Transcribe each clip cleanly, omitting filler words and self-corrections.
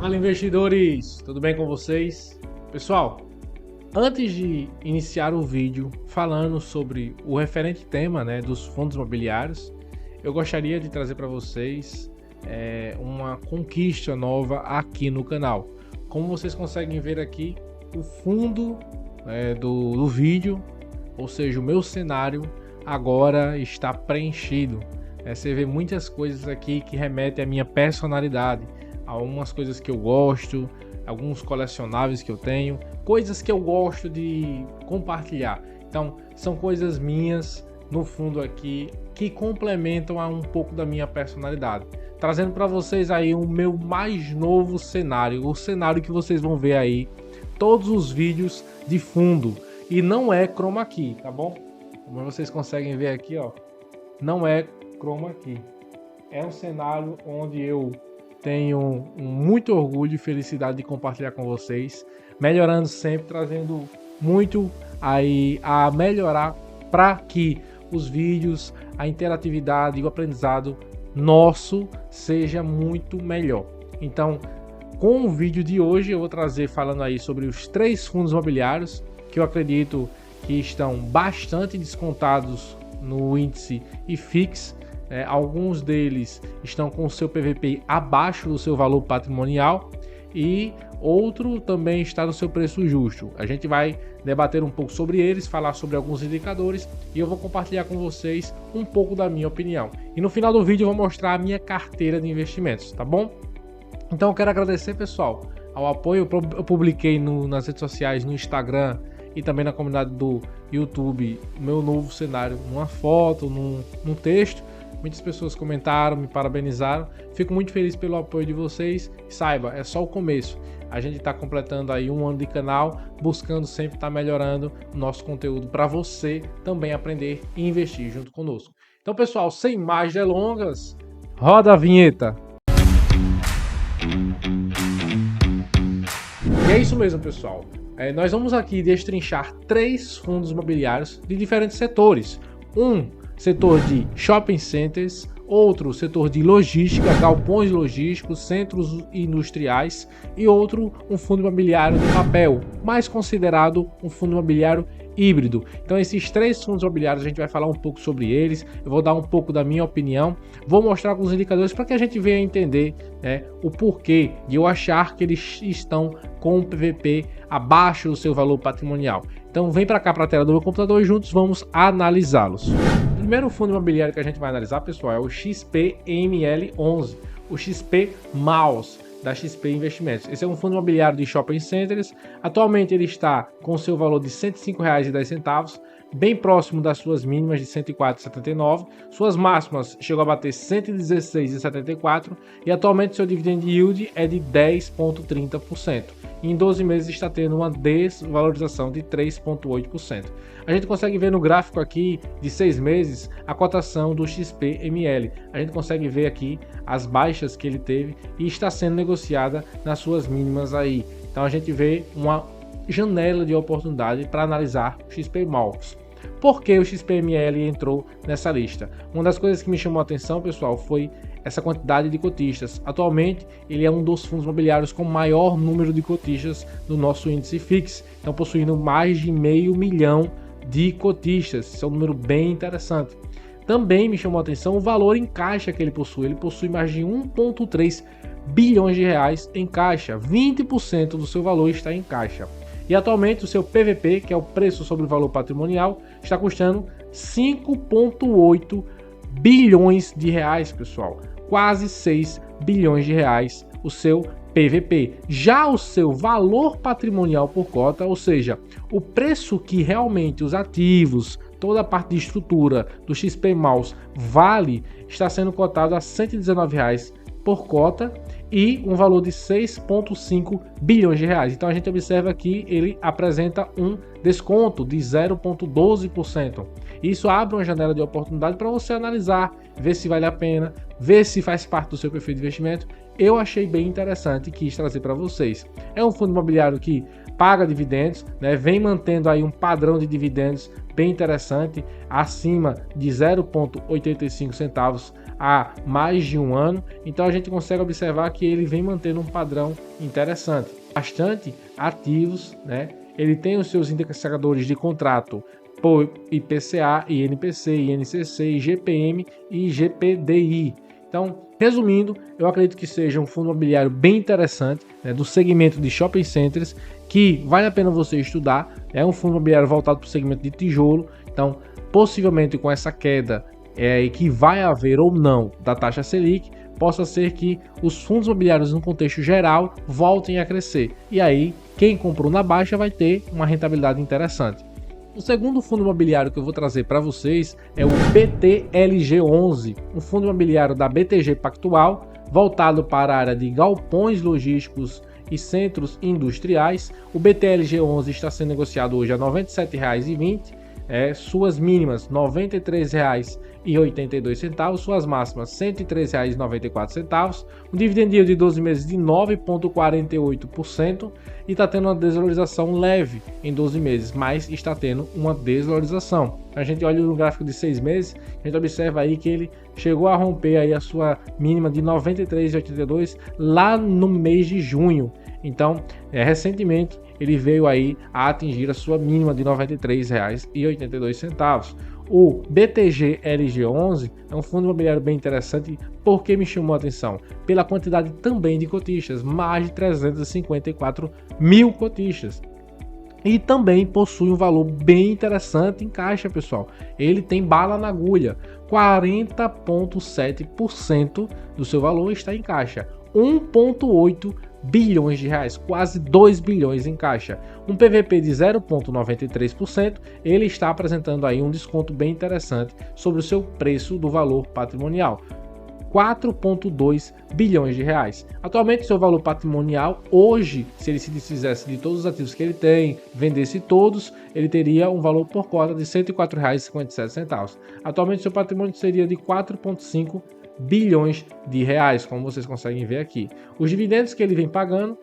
Fala, investidores! Tudo bem com vocês? Pessoal, antes de iniciar o vídeo falando sobre o referente tema, dos fundos imobiliários, eu gostaria de trazer para vocês uma conquista nova aqui no canal. Como vocês conseguem ver aqui, o fundo do vídeo, ou seja, o meu cenário, agora está preenchido. Você vê muitas coisas aqui que remetem à minha personalidade, algumas coisas que eu gosto, alguns colecionáveis que eu tenho, coisas que eu gosto de compartilhar. Então, são coisas minhas no fundo aqui que complementam a um pouco da minha personalidade, trazendo para vocês aí o meu mais novo cenário, o cenário que vocês vão ver aí todos os vídeos de fundo, e não é chroma key, tá bom? Como vocês conseguem ver aqui, ó, não é chroma key. É um cenário onde eu tenho muito orgulho e felicidade de compartilhar com vocês, melhorando sempre, trazendo muito aí a melhorar para que os vídeos, a interatividade e o aprendizado nosso seja muito melhor. Então, com o vídeo de hoje eu vou trazer falando aí sobre os 3 fundos imobiliários que eu acredito que estão bastante descontados no índice IFIX. Alguns deles estão com o seu PVP abaixo do seu valor patrimonial e outro também está no seu preço justo. A gente vai debater um pouco sobre eles, falar sobre alguns indicadores e eu vou compartilhar com vocês um pouco da minha opinião. E no final do vídeo eu vou mostrar a minha carteira de investimentos, tá bom? Então eu quero agradecer, pessoal, ao apoio. Eu publiquei nas redes sociais, no Instagram e também na comunidade do YouTube, meu novo cenário, numa foto, num texto. Muitas pessoas comentaram, me parabenizaram. Fico muito feliz pelo apoio de vocês. Saiba, é só o começo. A gente está completando aí 1 ano de canal, buscando sempre estar melhorando o nosso conteúdo para você também aprender e investir junto conosco. Então, pessoal, sem mais delongas, roda a vinheta. E é isso mesmo, pessoal. Nós vamos aqui destrinchar 3 fundos imobiliários de diferentes setores. Setor de shopping centers, outro setor de logística, galpões logísticos, centros industriais e outro um fundo imobiliário de papel, mais considerado um fundo imobiliário híbrido. Então esses 3 fundos imobiliários a gente vai falar um pouco sobre eles, eu vou dar um pouco da minha opinião, vou mostrar alguns indicadores para que a gente venha entender o porquê de eu achar que eles estão com o PVP abaixo do seu valor patrimonial. Então vem para cá para a tela do meu computador e juntos vamos analisá-los. O primeiro fundo imobiliário que a gente vai analisar, pessoal, é o XPML11, o XP Malls da XP Investimentos. Esse é um fundo imobiliário de shopping centers. Atualmente ele está com seu valor de R$ 105,10, bem próximo das suas mínimas de R$ 104,79. Suas máximas chegou a bater R$ 116,74 e atualmente seu dividend yield é de 10,30%. Em 12 meses está tendo uma desvalorização de 3,8%. A gente consegue ver no gráfico aqui de 6 meses a cotação do XPML. A gente consegue ver aqui as baixas que ele teve e está sendo negociada nas suas mínimas aí. Então a gente vê uma janela de oportunidade para analisar o XP Malls. Por que o XPML entrou nessa lista? Uma das coisas que me chamou a atenção, pessoal, foi essa quantidade de cotistas. Atualmente, ele é um dos fundos imobiliários com maior número de cotistas do nosso índice FIX, então possuindo mais de 500 mil de cotistas. Isso é um número bem interessante. Também me chamou a atenção o valor em caixa que ele possui. Ele possui mais de 1,3 bilhões de reais em caixa. 20% do seu valor está em caixa. E atualmente o seu PVP, que é o preço sobre o valor patrimonial, está custando 5,8 bilhões de reais, pessoal. Quase 6 bilhões de reais o seu PVP. Já o seu valor patrimonial por cota, ou seja, o preço que realmente os ativos, toda a parte de estrutura do XP Malls vale, está sendo cotado a R$ 119 por cota e um valor de 6,5 bilhões de reais. Então a gente observa que ele apresenta um desconto de 0,12%. Isso abre uma janela de oportunidade para você analisar, ver se vale a pena, ver se faz parte do seu perfil de investimento. Eu achei bem interessante e quis trazer para vocês. É um fundo imobiliário que paga dividendos, né? Vem mantendo aí um padrão de dividendos bem interessante, acima de 0,85 centavos há mais de um ano. Então a gente consegue observar que ele vem mantendo um padrão interessante, bastante ativos, né? Ele tem os seus indexadores de contrato por IPCA, INPC, INCC, IGPM e IGPDI. Então, resumindo, eu acredito que seja um fundo imobiliário bem interessante, né, do segmento de shopping centers, que vale a pena você estudar. É um fundo imobiliário voltado para o segmento de tijolo, então possivelmente com essa queda que vai haver ou não da taxa Selic, possa ser que os fundos imobiliários no contexto geral voltem a crescer. E aí, quem comprou na baixa vai ter uma rentabilidade interessante. O segundo fundo imobiliário que eu vou trazer para vocês é o BTLG11, um fundo imobiliário da BTG Pactual, voltado para a área de galpões logísticos e centros industriais. O BTLG11 está sendo negociado hoje a R$ 97,20, suas mínimas R$ 93,82, suas máximas R$ 103,94, um dividend yield de 12 meses de 9,48% e está tendo uma desvalorização leve em 12 meses, mas está tendo uma desvalorização. A gente olha no gráfico de 6 meses, a gente observa aí que ele chegou a romper aí a sua mínima de 93,82 lá no mês de junho. Então, recentemente ele veio aí a atingir a sua mínima de R$ 93,82. O BTG LG11 é um fundo imobiliário bem interessante. Porque me chamou a atenção? Pela quantidade também de cotistas, mais de 354 mil cotistas. E também possui um valor bem interessante em caixa, pessoal. Ele tem bala na agulha, 40,7% do seu valor está em caixa, 1,8 bilhões de reais, quase 2 bilhões em caixa. Um PVP de 0,93%, ele está apresentando aí um desconto bem interessante sobre o seu preço do valor patrimonial. 4,2 bilhões de reais. Atualmente, seu valor patrimonial, hoje, se ele se desfizesse de todos os ativos que ele tem, vendesse todos, ele teria um valor por cota de R$ 104,57. Atualmente, seu patrimônio seria de 4,5 bilhões de reais, como vocês conseguem ver aqui. Os dividendos que ele vem pagando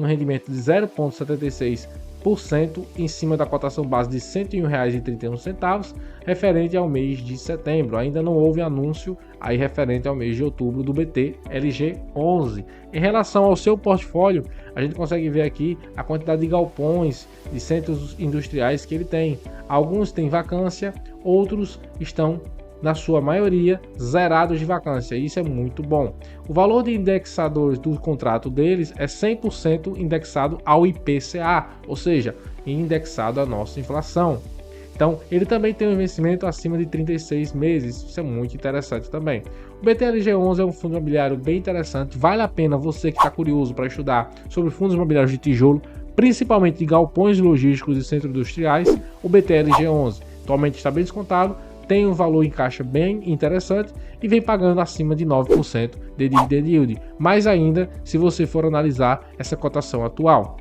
um rendimento de 0,76% em cima da cotação base de R$ 101,31, referente ao mês de setembro. Ainda não houve anúncio aí referente ao mês de outubro do BTLG11. Em relação ao seu portfólio, a gente consegue ver aqui a quantidade de galpões, de centros industriais que ele tem. Alguns têm vacância, outros estão, na sua maioria, zerados de vacância. Isso é muito bom. O valor de indexadores do contrato deles é 100% indexado ao IPCA, ou seja, indexado à nossa inflação. Então, ele também tem um vencimento acima de 36 meses. Isso é muito interessante também. O BTLG11 é um fundo imobiliário bem interessante. Vale a pena você que está curioso para estudar sobre fundos imobiliários de tijolo, principalmente de galpões logísticos e centros industriais. O BTLG11 atualmente está bem descontado, tem um valor em caixa bem interessante e vem pagando acima de 9% de dividend yield, mais ainda se você for analisar essa cotação atual.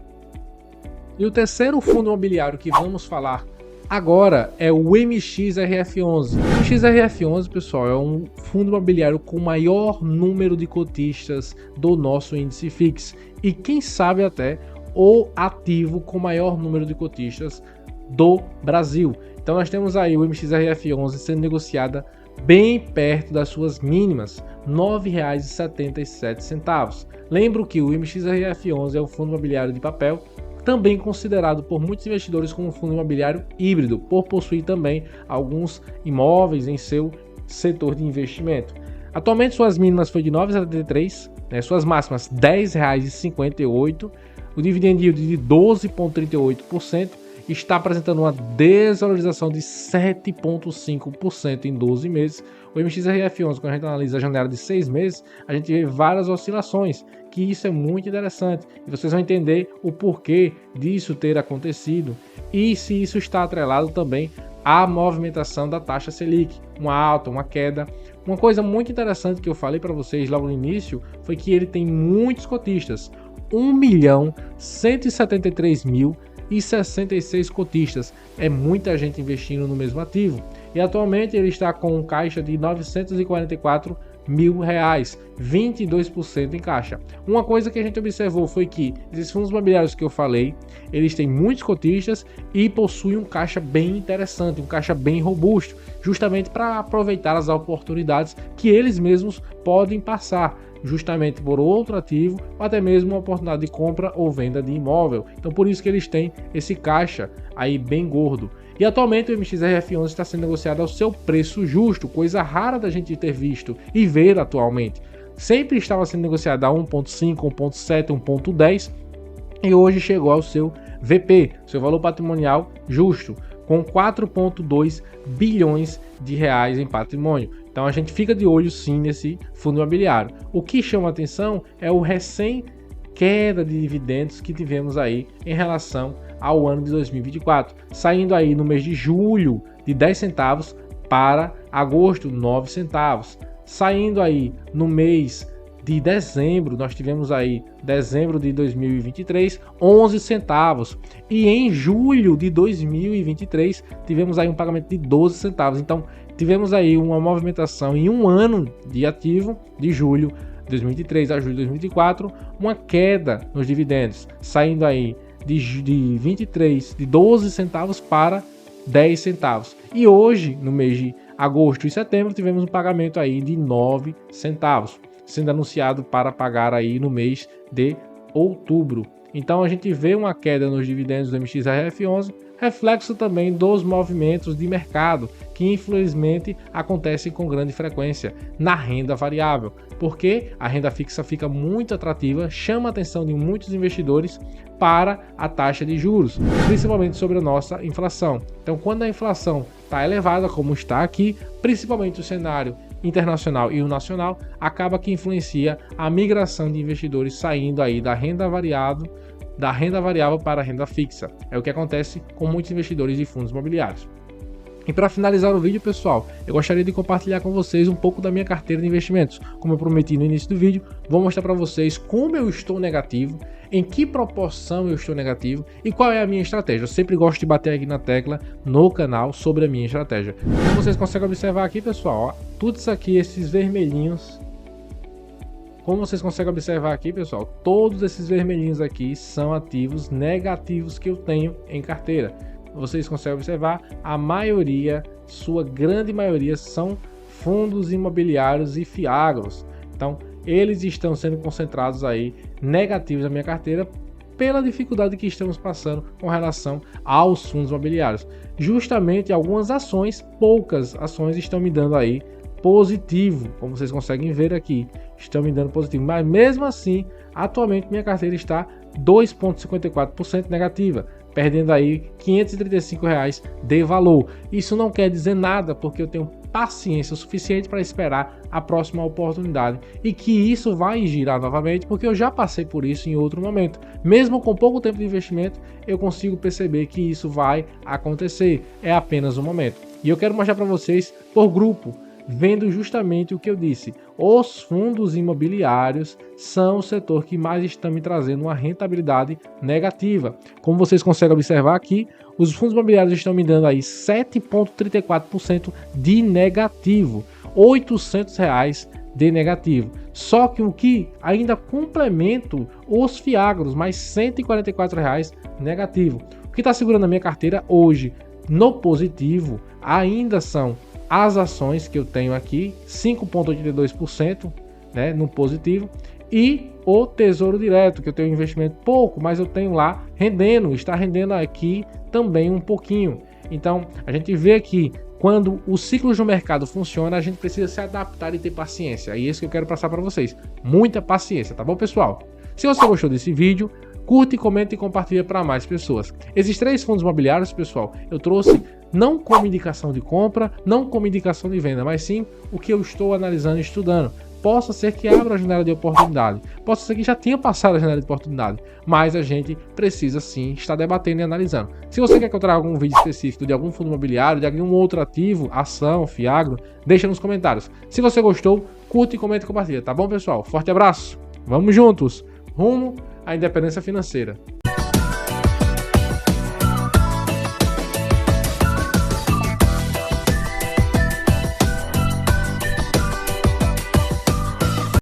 E o terceiro fundo imobiliário que vamos falar agora é o MXRF11. O MXRF11, pessoal, é um fundo imobiliário com o maior número de cotistas do nosso índice FIX e quem sabe até o ativo com maior número de cotistas do Brasil. Então nós temos aí o MXRF11 sendo negociada bem perto das suas mínimas, R$ 9,77. Lembro que o MXRF11 é um fundo imobiliário de papel, também considerado por muitos investidores como um fundo imobiliário híbrido, por possuir também alguns imóveis em seu setor de investimento. Atualmente suas mínimas foi de R$ 9,73, suas máximas R$ 10,58, o dividend yield de 12,38%, está apresentando uma desvalorização de 7,5% em 12 meses. O MXRF11, quando a gente analisa a janela de 6 meses, a gente vê várias oscilações, que isso é muito interessante. E vocês vão entender o porquê disso ter acontecido e se isso está atrelado também à movimentação da taxa Selic, uma alta, uma queda. Uma coisa muito interessante que eu falei para vocês logo no início foi que ele tem muitos cotistas, 1.173.000 e 66 cotistas. É muita gente investindo no mesmo ativo. E atualmente ele está com um caixa de R$ 944 mil, 22% em caixa. Uma coisa que a gente observou foi que esses fundos imobiliários que eu falei, eles têm muitos cotistas e possuem um caixa bem interessante, um caixa bem robusto, justamente para aproveitar as oportunidades que eles mesmos podem passar, justamente por outro ativo, ou até mesmo uma oportunidade de compra ou venda de imóvel. Então por isso que eles têm esse caixa aí bem gordo. E atualmente o MXRF11 está sendo negociado ao seu preço justo, coisa rara da gente ter visto e ver atualmente. Sempre estava sendo negociado a 1.5, 1.7, 1.10 e hoje chegou ao seu VP, seu valor patrimonial justo, com 4,2 bilhões de reais em patrimônio. Então a gente fica de olho sim nesse fundo imobiliário. O que chama atenção é o recém-queda de dividendos que tivemos aí em relação ao ano de 2024, saindo aí no mês de julho de 10 centavos para agosto 9 centavos, saindo aí no mês de dezembro, nós tivemos aí dezembro de 2023 11 centavos e em julho de 2023 tivemos aí um pagamento de 12 centavos. Então tivemos aí uma movimentação em um ano de ativo, de julho de 2023 a julho de 2024, uma queda nos dividendos, saindo aí de 12 centavos para 10 centavos. E hoje, no mês de agosto e setembro, tivemos um pagamento aí de 9 centavos, sendo anunciado para pagar aí no mês de outubro. Então a gente vê uma queda nos dividendos do MXRF11, reflexo também dos movimentos de mercado, que infelizmente acontecem com grande frequência na renda variável, porque a renda fixa fica muito atrativa, chama a atenção de muitos investidores para a taxa de juros, principalmente sobre a nossa inflação. Então, quando a inflação está elevada, como está aqui, principalmente o cenário internacional e o nacional, acaba que influencia a migração de investidores saindo aí da renda variável para a renda fixa. É o que acontece com muitos investidores de fundos imobiliários. E para finalizar o vídeo, pessoal, eu gostaria de compartilhar com vocês um pouco da minha carteira de investimentos. Como eu prometi no início do vídeo, vou mostrar para vocês como eu estou negativo, em que proporção eu estou negativo e qual é a minha estratégia. Eu sempre gosto de bater aqui na tecla no canal sobre a minha estratégia. Como vocês conseguem observar aqui, pessoal, ó, tudo isso aqui, esses vermelhinhos. Como vocês conseguem observar aqui, pessoal, todos esses vermelhinhos aqui são ativos negativos que eu tenho em carteira. Vocês conseguem observar, a maioria, sua grande maioria, são fundos imobiliários e fiagros. Então, eles estão sendo concentrados aí negativos na minha carteira pela dificuldade que estamos passando com relação aos fundos imobiliários. Justamente algumas ações, poucas ações estão me dando aí positivo, como vocês conseguem ver aqui, estão me dando positivo, mas mesmo assim, atualmente minha carteira está 2,54% negativa, perdendo aí R$ 535 de valor. Isso não quer dizer nada, porque eu tenho paciência o suficiente para esperar a próxima oportunidade e que isso vai girar novamente, porque eu já passei por isso em outro momento. Mesmo com pouco tempo de investimento, eu consigo perceber que isso vai acontecer, é apenas um momento. E eu quero mostrar para vocês por grupo, vendo justamente o que eu disse. Os fundos imobiliários são o setor que mais está me trazendo uma rentabilidade negativa. Como vocês conseguem observar aqui, os fundos imobiliários estão me dando aí 7,34% de negativo, R$ 800 de negativo. Só que o que ainda complemento os fiagros, mais R$ 144 negativo. O que está segurando a minha carteira hoje no positivo ainda são as ações que eu tenho aqui, 5,82%, né, no positivo, e o Tesouro Direto, que eu tenho investimento pouco, mas eu tenho lá rendendo, está rendendo aqui também um pouquinho. Então, a gente vê aqui, quando os ciclos do mercado funcionam, a gente precisa se adaptar e ter paciência. E é isso que eu quero passar para vocês. Muita paciência, tá bom, pessoal? Se você gostou desse vídeo, curte, comenta e compartilha para mais pessoas. Esses 3 fundos imobiliários, pessoal, eu trouxe não como indicação de compra, não como indicação de venda, mas sim o que eu estou analisando e estudando. Possa ser que abra a janela de oportunidade, possa ser que já tenha passado a janela de oportunidade, mas a gente precisa sim estar debatendo e analisando. Se você quer que eu traga algum vídeo específico de algum fundo imobiliário, de algum outro ativo, ação, fiagro, deixa nos comentários. Se você gostou, curte, comenta e compartilha, tá bom, pessoal? Forte abraço, vamos juntos, rumo à independência financeira.